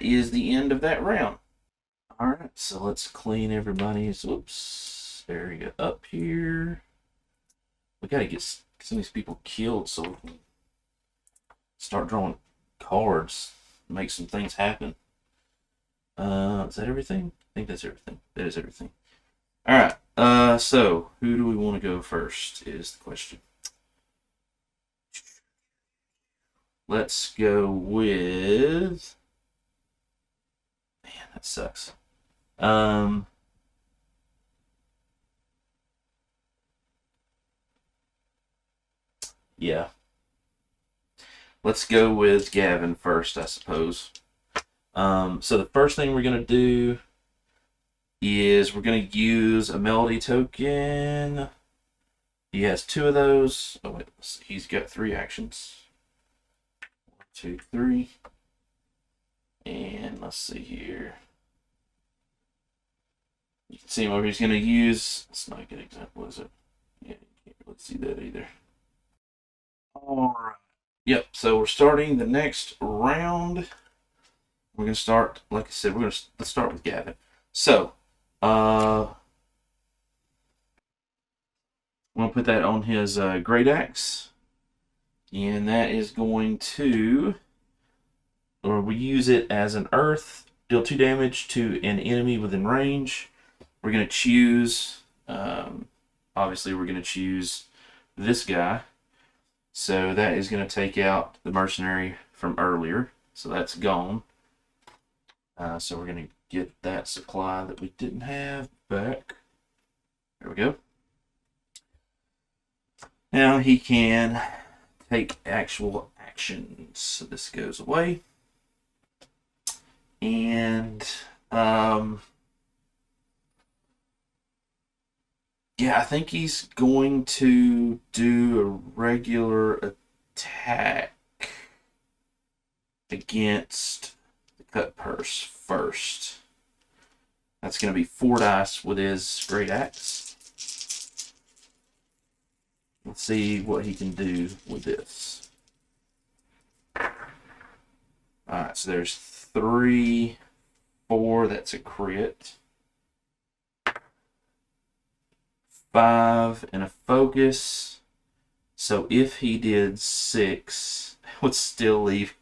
is the end of that round. Alright, so let's clean everybody's, whoops, area up here. We gotta get some of these people killed so we can start drawing cards, make some things happen. Is that everything? I think that's everything. That is everything. Alright, so who do we want to go first is the question. Let's go with... Man, that sucks. Yeah. Let's go with Gavin first, I suppose. So the first thing we're going to do is we're going to use a melody token. He has 2 of those. Oh, wait, he's got 3 actions. 1, 2, 3. And let's see here. You can see what he's going to use. That's not a good example, is it? Yeah, you can't really see that either. Alright. Yep, so we're starting the next round. We're going to start, like I said, let's start with Gavin. So, I'm going to put that on his Great Axe. And that is going to, or we use it as an earth, deal 2 damage to an enemy within range. We're going to choose, obviously we're going to choose this guy. So that is going to take out the mercenary from earlier. So that's gone. So we're going to get that supply that we didn't have back. There we go. Now he can take actual actions. So this goes away. And yeah, I think he's going to do a regular attack against the cut purse first. That's going to be 4 dice with his Great Axe. Let's see what he can do with this. Alright, so there's 3, 4, that's a crit. 5 and a focus. So if he did 6, it would still leave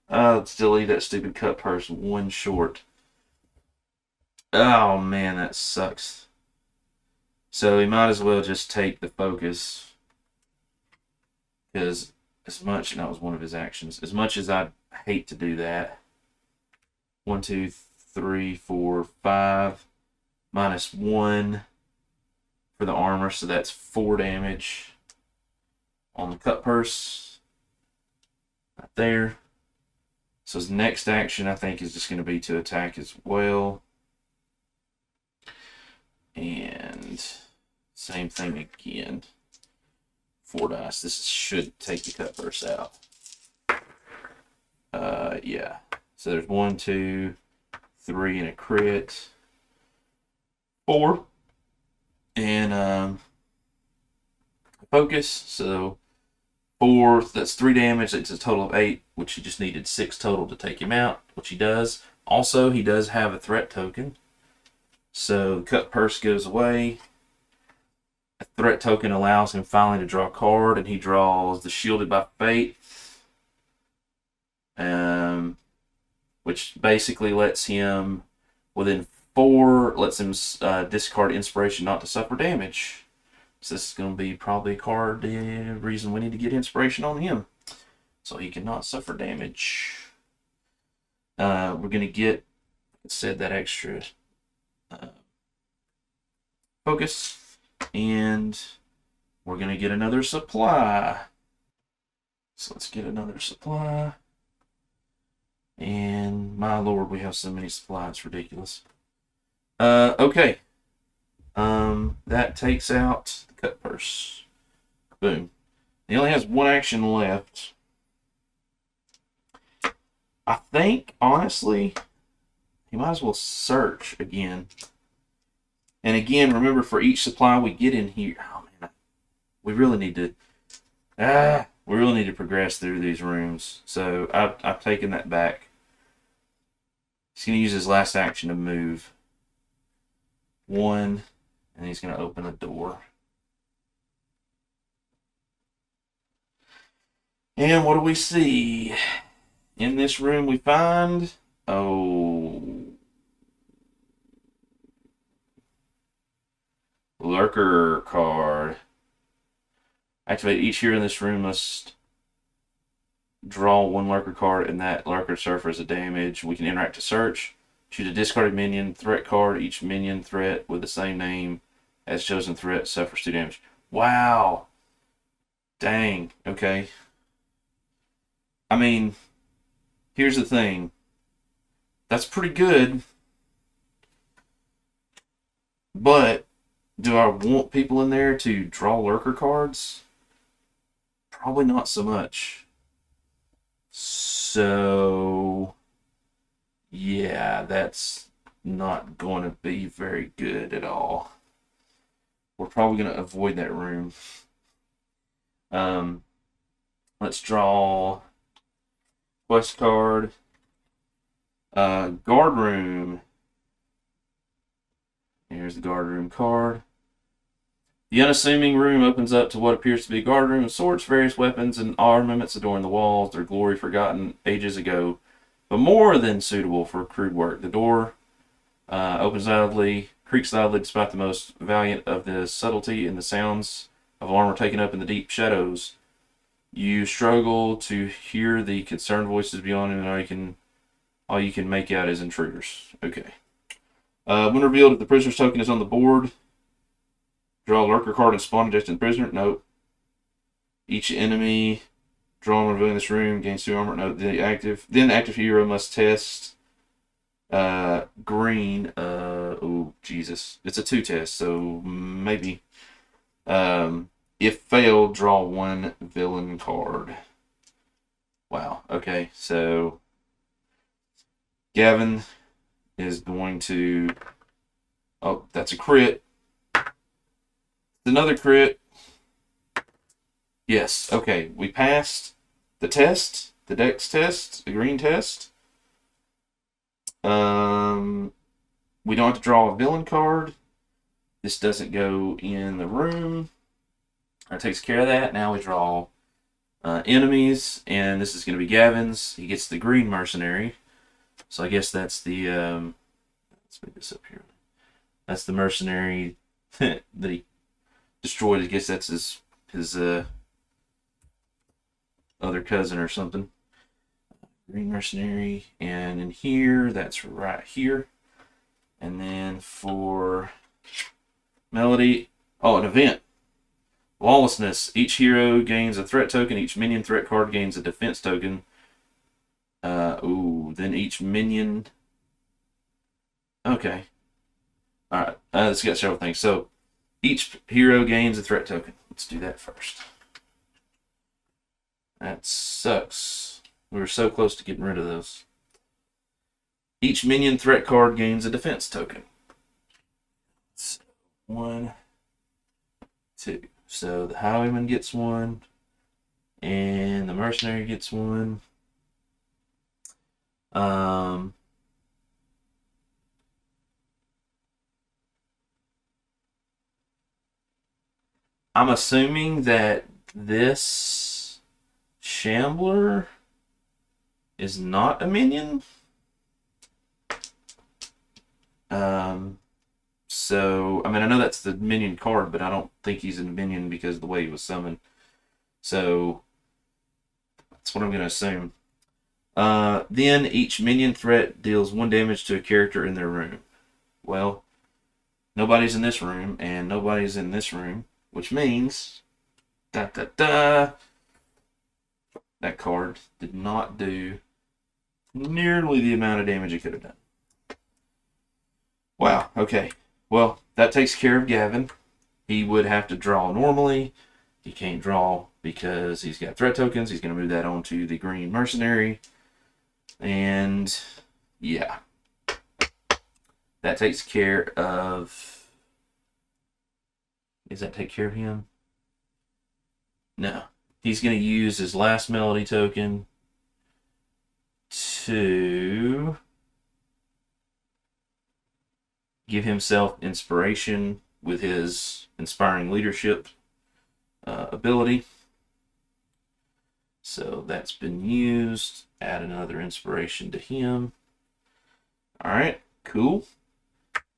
that stupid cut purse 1 short. Oh man, that sucks. So he might as well just take the focus, because as much, and that was one of his actions, as much as I hate to do that. 1, 2, 3, 4, 5 minus 1 for the armor, so that's 4 damage on the cut purse right there. So his next action, I think, is just going to be to attack as well. And same thing again. 4 dice. This should take the cut purse out. Yeah. So there's 1, 2, 3, and a crit. 4. And focus. So 4, that's 3 damage. It's a total of 8, which he just needed 6 total to take him out, which he does. Also, he does have a threat token. So the cut purse goes away. A threat token allows him finally to draw a card, and he draws the Shielded by Fate, which basically lets him, within 4, lets him discard Inspiration not to suffer damage. So this is going to be probably a card, the reason we need to get Inspiration on him, so he cannot suffer damage. We're going to get, like I said, that extra focus, and we're going to get another supply. So let's get another supply. And my lord, we have so many supplies, it's ridiculous. Okay. That takes out the cut purse. Boom. He only has 1 action left. I think, honestly, he might as well search again. And again, remember, for each supply we get in here, oh man, we really need to progress through these rooms. So I've taken that back. He's going to use his last action to move 1, and he's going to open a door. And what do we see? In this room we find, Lurker card. Activate each hero in this room must draw 1 Lurker card, and that Lurker suffers a damage. We can interact to search. Choose a discarded minion threat card. Each minion threat with the same name as chosen threat suffers 2 damage. Wow. Dang. Okay. I mean, here's the thing. That's pretty good. But do I want people in there to draw Lurker cards? Probably not so much. So, yeah, that's not going to be very good at all. We're probably going to avoid that room. Let's draw quest card. Guard room. Here's the guard room card. The unassuming room opens up to what appears to be a guard room of sorts. Various weapons and armaments adorn the walls, their glory forgotten ages ago, but more than suitable for crude work. The door opens loudly, creaks loudly despite the most valiant of the subtlety and the sounds of alarm are taken up in the deep shadows. You struggle to hear the concerned voices beyond, and all you can make out is intruders. Okay. When revealed, if the prisoner's token is on the board, draw a Lurker card and spawn adjacent prisoner. Nope. Each enemy drawn when revealing this room gains 2 armor. Nope. The active hero must test green. Oh Jesus! It's a 2 test, so maybe. If failed, draw 1 villain card. Wow. Okay, so Gavin is going to. Oh, that's a crit. Another crit. Yes. Okay, we passed the test, the Dex test, the green test. We don't have to draw a villain card. This doesn't go in the room. That takes care of that. Now we draw enemies, and this is going to be Gavin's. He gets the green mercenary. So I guess that's the. Let's make this up here. That's the mercenary that he destroyed. I guess that's his other cousin or something. Green mercenary, and in here, that's right here. And then for Melody, an event. Lawlessness. Each hero gains a threat token. Each minion threat card gains a defense token. Then each minion. Okay. Alright, let's get several things. So, each hero gains a threat token. Let's do that first. That sucks. We were so close to getting rid of those. Each minion threat card gains a defense token. So, 1, 2. So the highwayman gets 1, and the mercenary gets 1. I'm assuming that this Shambler is not a minion. So, I mean, I know that's the minion card, but I don't think he's a minion because of the way he was summoned. So, that's what I'm going to assume. Then each minion threat deals 1 damage to a character in their room. Well, nobody's in this room, and nobody's in this room, which means that card did not do nearly the amount of damage it could have done. Wow, okay. Well, that takes care of Gavin. He would have to draw normally. He can't draw because he's got threat tokens. He's going to move that on to the green mercenary. And, yeah. That takes care of... Does that take care of him? No. He's going to use his last melody token to give himself inspiration with his inspiring leadership ability. So that's been used. Add another inspiration to him. All right, cool.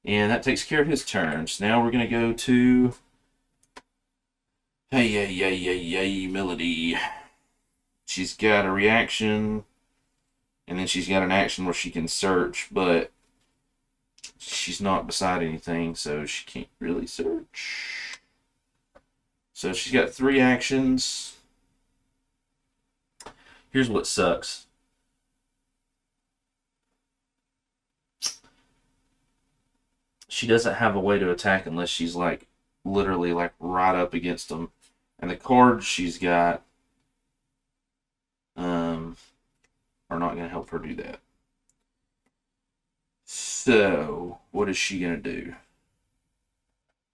And that takes care of his turns. Now we're going to go to Melody. She's got a reaction, and then she's got an action where she can search, but she's not beside anything, so she can't really search. So she's got 3 actions. Here's what sucks. She doesn't have a way to attack unless she's like literally like right up against them. And the cards she's got are not going to help her do that. So, what is she going to do?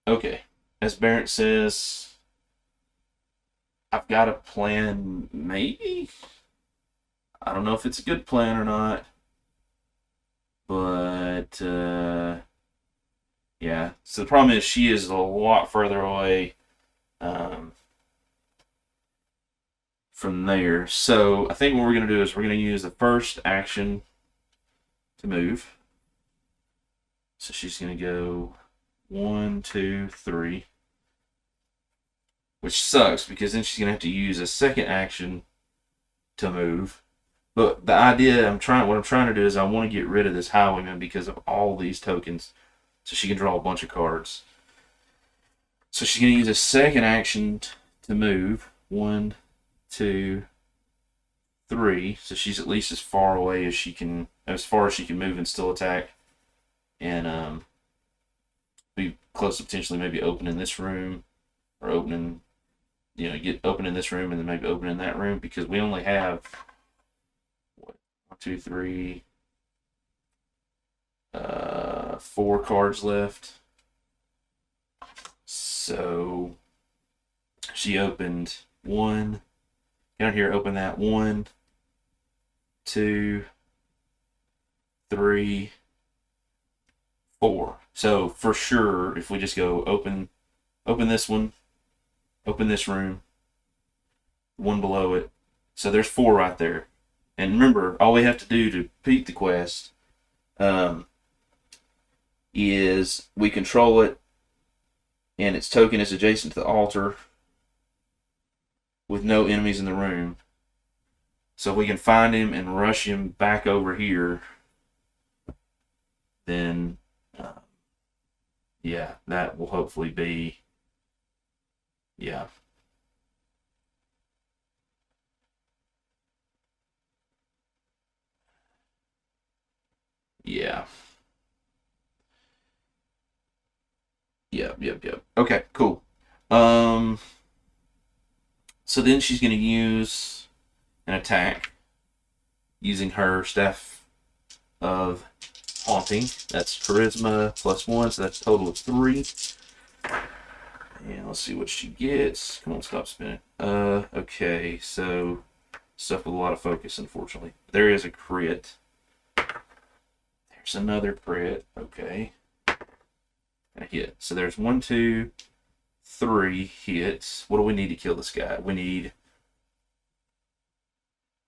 Okay, as Barrett says, I've got a plan, maybe? I don't know if it's a good plan or not. But, yeah. So the problem is she is a lot further away from there. So I think what we're going to do is we're going to use the first action to move. So she's going to go 1, 2, 3. Which sucks because then she's going to have to use a second action to move. But the idea what I'm trying to do is I want to get rid of this highwayman because of all these tokens. So she can draw a bunch of cards. So she's going to use a second action to move. 1, 2, 3. So she's at least as far away as she can move and still attack. And be close to potentially maybe opening this room or opening this room and then maybe opening that room because we only have 1, 2, 3, 4 cards left. So she opened 1. Down here, open that 1, 2, 3, 4. So for sure, if we just go open this one, open this room, one below it. So there's 4 right there. And remember, all we have to do to beat the quest is we control it, and its token is adjacent to the altar with no enemies in the room. So if we can find him and rush him back over here, then yeah, that will hopefully be, yeah. Yeah. Yep. Okay, cool. So then she's going to use an attack using her Staff of Haunting. That's Charisma +1, so that's a total of 3. And let's see what she gets. Come on, stop spinning. Okay, so stuff with a lot of focus, unfortunately. There is a crit. There's another crit. Okay. And a hit. So there's 1, 2, 3 hits. What do we need to kill this guy? We need...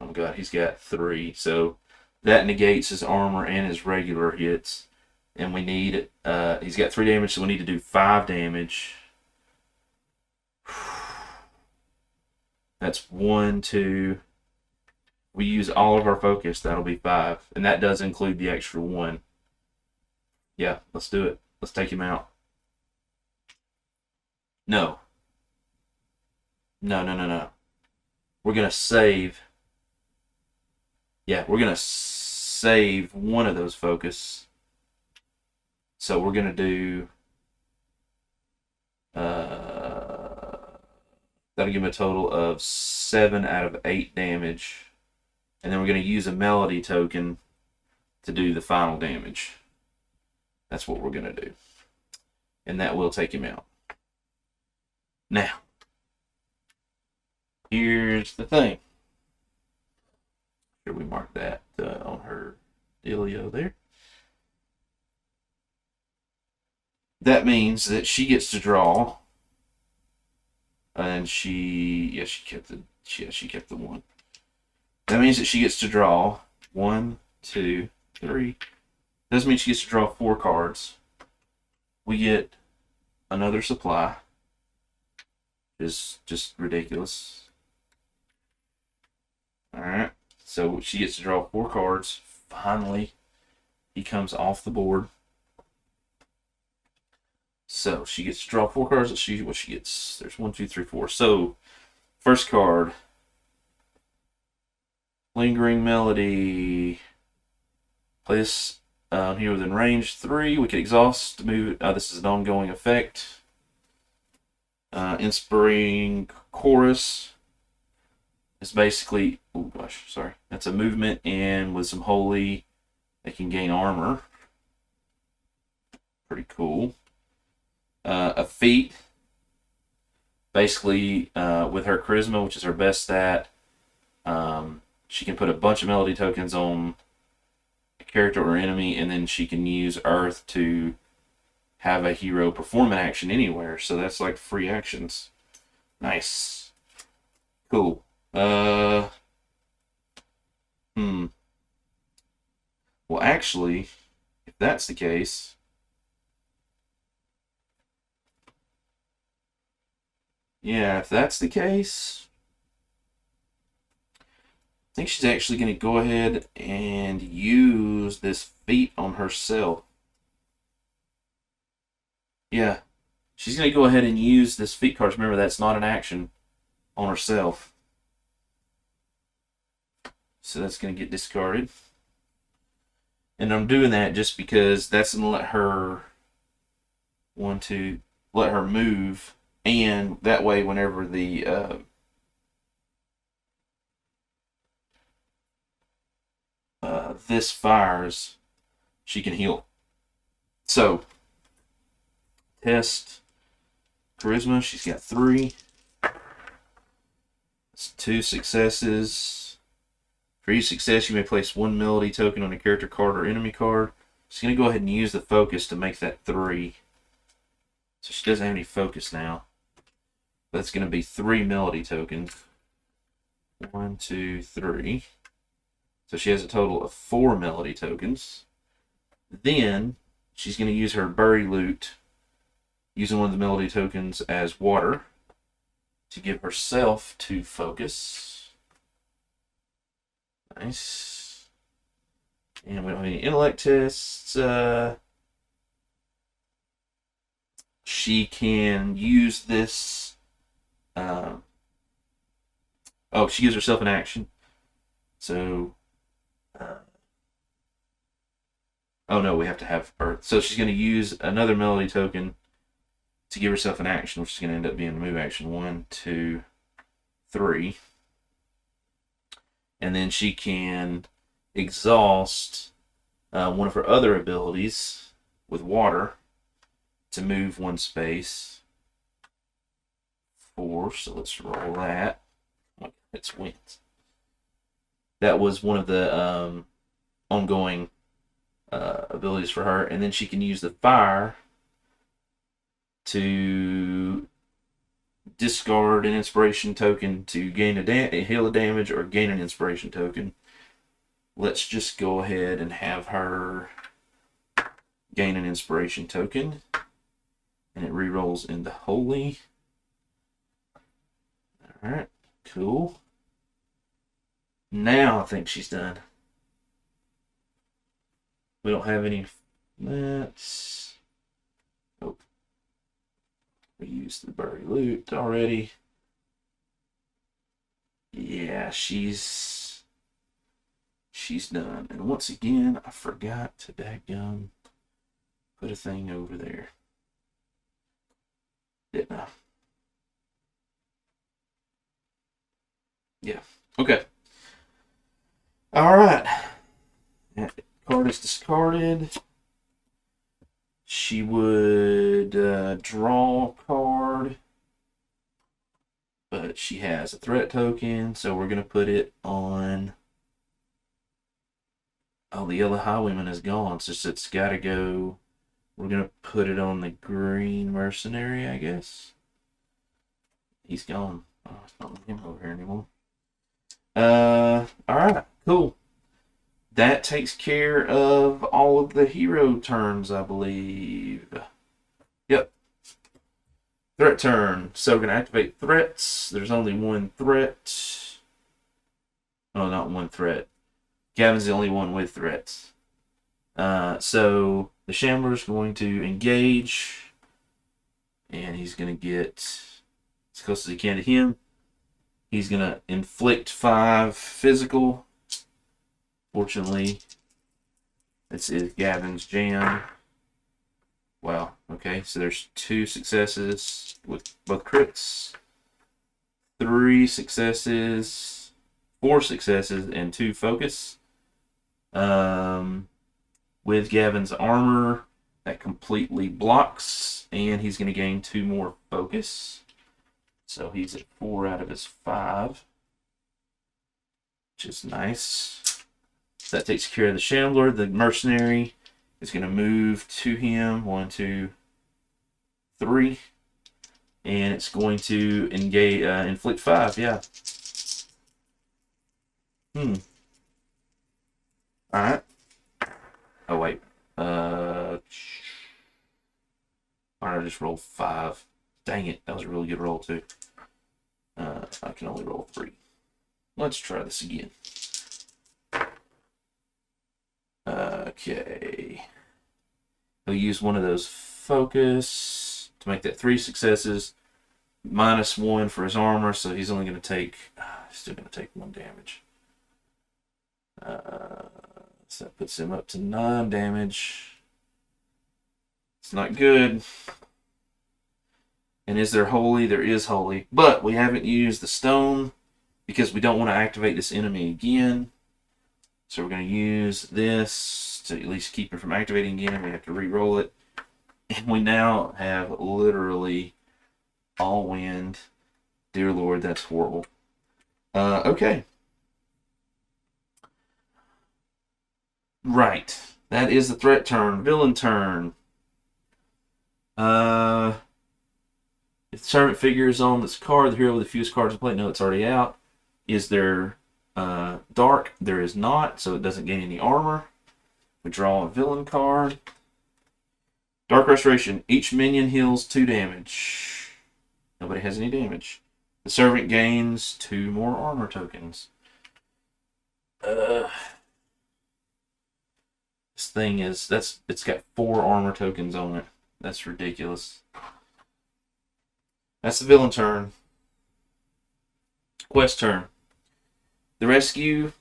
Oh my god, he's got 3. So that negates his armor and his regular hits. And we need... he's got 3 damage, so we need to do 5 damage. That's 1, 2... We use all of our focus, that'll be 5. And that does include the extra 1. Yeah, let's do it. Let's take him out. No. No. We're going to save. Yeah, we're going to save one of those focus. So we're going to do... that'll give him a total of 7 out of 8 damage. And then we're going to use a melody token to do the final damage. That's what we're going to do. And that will take him out. Now, here's the thing. Here we mark that on her dealio there. that means that she gets to draw, and she kept the one. That means that she gets to draw 1, 2, 3. Doesn't mean she gets to draw 4 cards. We get another supply. Is just ridiculous. Alright, so she gets to draw 4 cards. Finally, he comes off the board. So she gets to draw 4 cards. Let's see what she gets. There's 1, 2, 3, 4. So, first card, Lingering Melody. Place here within range 3. We can exhaust. Move. This is an ongoing effect. Inspiring Chorus. It's basically, oh gosh, sorry. That's a movement, and with some holy, they can gain armor. Pretty cool. A feat. Basically, with her charisma, which is her best stat, she can put a bunch of melody tokens on a character or enemy, and then she can use Earth to have a hero perform an action anywhere. So that's like free actions. Nice. Cool. Well, actually, if that's the case, I think she's actually going to go ahead and use this feat on herself. Yeah, she's going to go ahead and use this feat card. Remember, that's not an action on herself. So that's going to get discarded. And I'm doing that just because that's going to let her let her move. And that way, whenever this fires, she can heal. So, test charisma. She's got 3. That's 2 successes. For each success, you may place 1 melody token on a character card or enemy card. She's going to go ahead and use the focus to make that 3. So she doesn't have any focus now. That's going to be 3 melody tokens. 1, 2, 3. So she has a total of 4 melody tokens. Then she's going to use her Bury Loot, using one of the melody tokens as water, to give herself 2 focus. Nice. And we don't have any intellect tests. She can use this. She gives herself an action. So, we have to have Earth. So she's going to use another melody token to give herself an action, which is going to end up being a move action. 1, 2, 3. And then she can exhaust one of her other abilities with water to move 1 space. 4, so let's roll that. It's wins. That was one of the ongoing abilities for her. And then she can use the fire to discard an inspiration token to gain a heal a damage or gain an inspiration token. Let's just go ahead and have her gain an inspiration token. And it rerolls into holy. Alright, cool. Now I think she's done. We don't have any. Let's. Oh. We used the Bury Loot already. Yeah, she's done. And once again, I forgot to dadgum put a thing over there. Didn't I? Yeah. Okay. All right. That card is discarded. She would draw a card, but she has a threat token, so we're going to put it on. Oh, the Yellow Highwayman is gone, so it's got to go We're going to put it on the green mercenary, I guess. He's gone. Oh, it's not him over here anymore. Alright, cool. That takes care of all of the hero turns, I believe. Yep. Threat turn. So we're going to activate threats. There's only one threat. Oh, not one threat. Gavin's the only one with threats. So the Shambler's going to engage. And he's going to get as close as he can to him. He's going to inflict 5 physical. Fortunately, this is Gavin's jam. Wow, okay, so there's 2 successes with both crits, 3 successes, 4 successes, and 2 focus. With Gavin's armor, that completely blocks, and he's going to gain 2 more focus. So he's at 4 out of his 5, which is nice. So that takes care of the Shambler. The mercenary is going to move to him. 1, 2, 3. And it's going to engage, inflict 5, yeah. Alright. Oh, wait. Alright, I just rolled 5. Dang it, that was a really good roll, too. I can only roll 3. Let's try this again. Okay. He'll use one of those focus to make that 3 successes. -1 for his armor, so he's only going to take... still going to take 1 damage. So that puts him up to 9 damage. It's not good. And is there holy? There is holy. But we haven't used the stone because we don't want to activate this enemy again. So we're going to use this to at least keep him from activating again. We have to re-roll it. And we now have literally all wind. Dear Lord, that's horrible. Okay. Right. That is the threat turn. Villain turn. If the servant figure is on this card, the hero with the fewest cards to play, no, it's already out. Is there dark? There is not, so it doesn't gain any armor. We draw a villain card. Dark Restoration. Each minion heals 2 damage. Nobody has any damage. The servant gains 2 more armor tokens. This thing is, it's got 4 armor tokens on it. That's ridiculous. That's the villain turn. Quest turn. The rescue,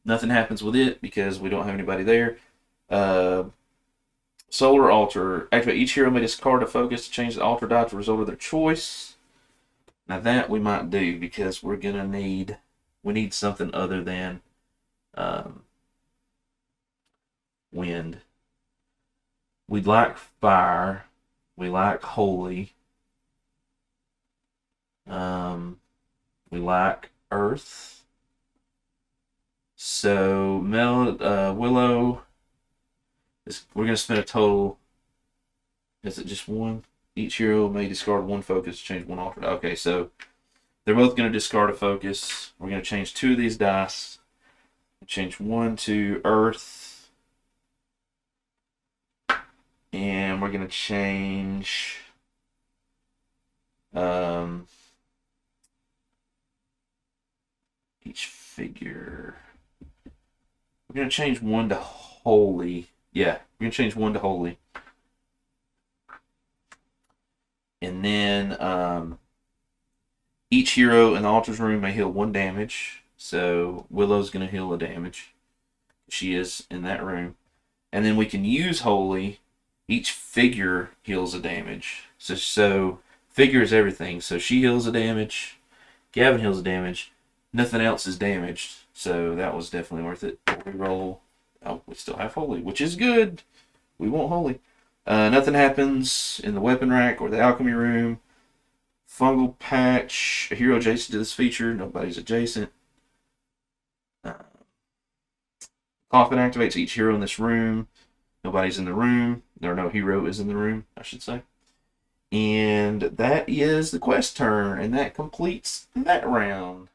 nothing happens with it because we don't have anybody there. Solar Altar. Activate each hero may discard a focus to change the altar die to the result of their choice. Now that we might do because we're going to need... We need something other than wind. We'd like fire. We like holy. We like earth. So Willow. We're going to spend a total. Is it just 1? Each hero may discard 1 focus to change 1 altar. Okay, so they're both going to discard a focus. We're going to change 2 of these dice. Change 1 to earth. And we're going to change each figure. We're going to change 1 to holy. Yeah, we're going to change 1 to holy. And then each hero in the altar's room may heal 1 damage. So Willow's going to heal a damage. She is in that room. And then we can use holy. Each figure heals a damage. So figure is everything. So she heals a damage. Gavin heals a damage. Nothing else is damaged. So that was definitely worth it. We roll. Oh, we still have holy, which is good. We want holy. Nothing happens in the weapon rack or the alchemy room. Fungal patch. A hero adjacent to this feature. Nobody's adjacent. Coffin activates each hero in this room. Nobody's in the room, or no hero is in the room, I should say. And that is the quest turn, and that completes that round.